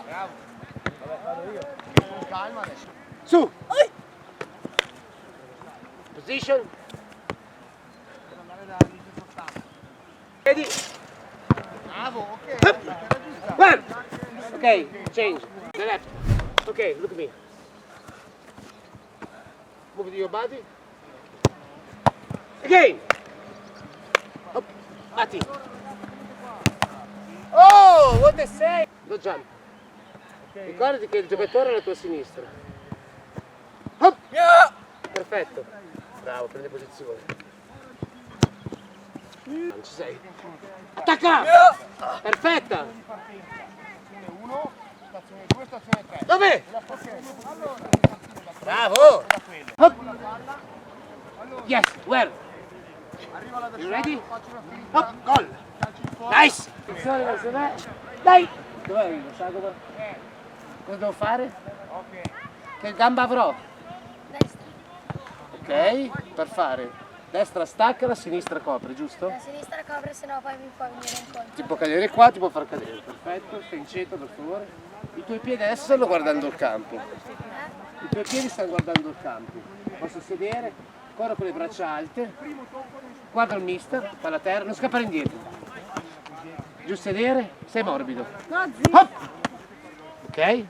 Bravo. Vabbè, vado io. Con calma adesso. Su. Position. Ready. Bravo, ok. One. Okay, change. The left. Okay, look at me. Move your body. Again. Up. Batti. Oh, what they say? No jump. Ricordati che il giocatore è alla tua sinistra. Hop. Perfetto. Bravo, prende posizione. Non ci sei. Attacca! Perfetta! Stazione 1, stazione 2, stazione 3. Dove? Allora, Bravo! da quello. Hop. Con la palla. Allora, Yes, where? arriva la You ready? faccio una finta. Hop, gol! Calci in fuori. Nice! Attenzione verso me. Dai! Dov'è il sagomo? Cosa devo fare? Ok. Che gamba avrò? Destra. Ok, per fare destra stacca, la sinistra copre, giusto? La sinistra copre, sennò poi mi può venire incontro. Ti può cadere qua, ti può far cadere. Perfetto, stai in centro per favore. I tuoi piedi adesso stanno guardando il campo. I tuoi piedi stanno guardando il campo. Posso sedere, corro con le braccia alte, guarda il mister, fa la terra, non scappare indietro. Giù sedere, sei morbido. No, zitto. Hop! Ok?